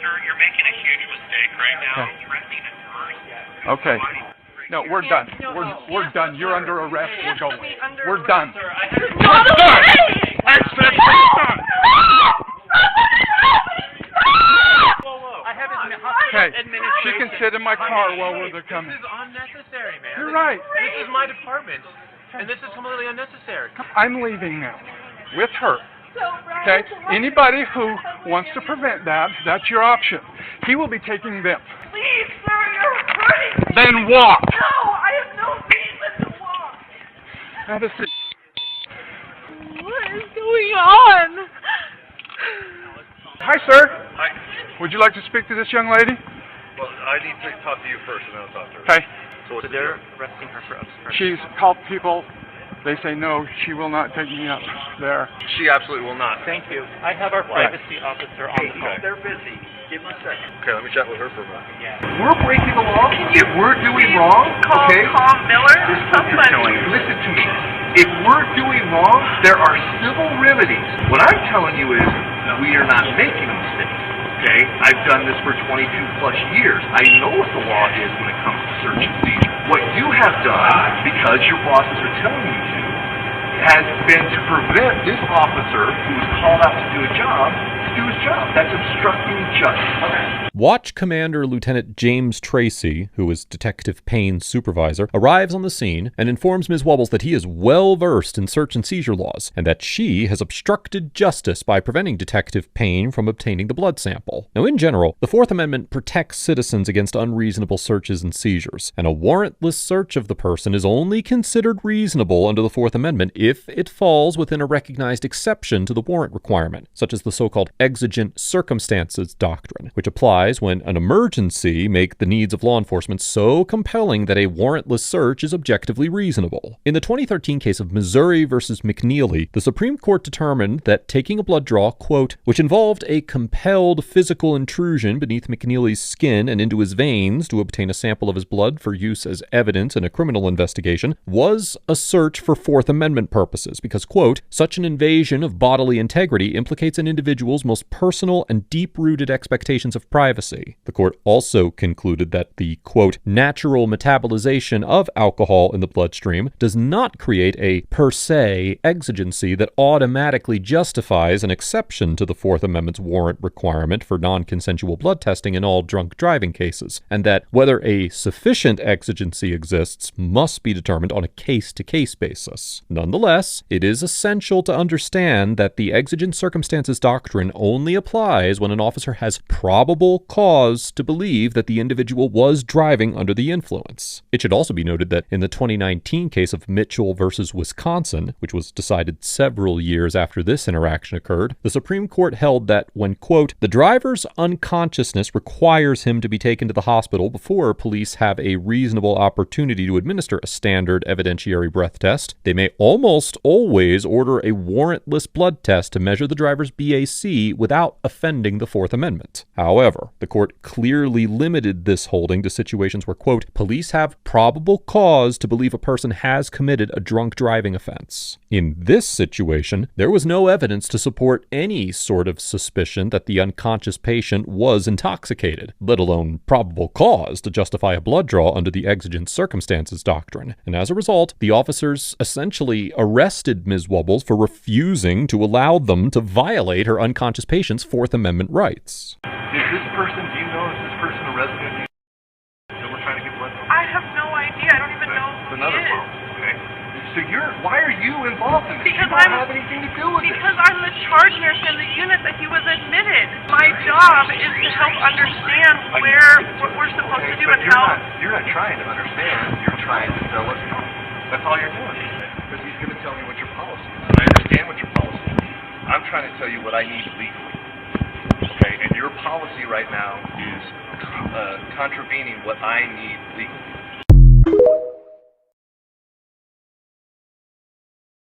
sir, you're making a huge mistake right now. Threatening a nurse. Okay. No, we're done. We're done. You're under arrest. We're going. We're done. Not okay! I said we're done. Okay, she can sit in my car while we're coming. This is unnecessary, man. You're right. This is my department, and this is completely unnecessary. I'm leaving now with her. Okay? Anybody who wants to prevent that, that's your option. He will be taking them. Please, sir, you're hurting me. Then walk. No, I have no reason to walk. Have a seat. What is going on? Hi, sir. Hi. Would you like to speak to this young lady? Well, I need to talk to you first, and then I'll talk to her. Okay. So what's the They're deal? arresting her for obstruction. She's called people. They say no, she will not take me up there. She absolutely will not. Thank you. I have our privacy officer on the phone. They're busy. Give me a second. Okay, let me chat with her for a moment. Yeah. We're breaking the law. If we're doing wrong, Call okay? Tom Miller or somebody. Listen to me. If we're doing wrong, there are civil remedies. What I'm telling you is we are not making mistakes. Okay? I've done this for 22 plus years. I know what the law is when it comes to search and seizure. What you have done, because your bosses are telling you to, has been to prevent this officer who was called out to do a job to do his job. That's obstructing justice. Watch Commander Lieutenant James Tracy, who is Detective Payne's supervisor, arrives on the scene and informs Ms. Wubbles that he is well versed in search and seizure laws and that she has obstructed justice by preventing Detective Payne from obtaining the blood sample. Now, in general, the Fourth Amendment protects citizens against unreasonable searches and seizures, and a warrantless search of the person is only considered reasonable under the Fourth Amendment if it falls within a recognized exception to the warrant requirement, such as the so-called exigent circumstances doctrine, which applies when an emergency make the needs of law enforcement so compelling that a warrantless search is objectively reasonable. In the 2013 case of Missouri versus McNeely, the Supreme Court determined that taking a blood draw, quote, which involved a compelled physical intrusion beneath McNeely's skin and into his veins to obtain a sample of his blood for use as evidence in a criminal investigation, was a search for Fourth Amendment purposes because, quote, such an invasion of bodily integrity implicates an individual's most personal and deep-rooted expectations of privacy. The court also concluded that the, quote, natural metabolization of alcohol in the bloodstream does not create a per se exigency that automatically justifies an exception to the Fourth Amendment's warrant requirement for non-consensual blood testing in all drunk driving cases, and that whether a sufficient exigency exists must be determined on a case-to-case basis. Nonetheless, it is essential to understand that the exigent circumstances doctrine only applies when an officer has probable cause to believe that the individual was driving under the influence. It should also be noted that in the 2019 case of Mitchell versus Wisconsin, which was decided several years after this interaction occurred, the Supreme Court held that when, quote, the driver's unconsciousness requires him to be taken to the hospital before police have a reasonable opportunity to administer a standard evidentiary breath test, they may almost always order a warrantless blood test to measure the driver's BAC without offending the Fourth Amendment. However, the court clearly limited this holding to situations where, quote, police have probable cause to believe a person has committed a drunk driving offense. In this situation, there was no evidence to support any sort of suspicion that the unconscious patient was intoxicated, let alone probable cause to justify a blood draw under the exigent circumstances doctrine. And as a result, the officers essentially arrested Ms. Wubbles for refusing to allow them to violate her unconscious patient's Fourth Amendment rights. Is this person, do you know, is this person a resident that we're trying to get blood from? I have no idea. I don't even know who he Another is. problem, okay? So why are you involved in this? Because you don't have anything to do with it. Because I'm the charge nurse in the unit that he was admitted. My job is to help understand what we're supposed to do and how. You're not trying to understand. You're trying to tell us no. That's all you're doing. Because he's going to tell me what your policy is. And I understand what your policy is. I'm trying to tell you what I need legally. Okay, and your policy right now is contravening what I need legally.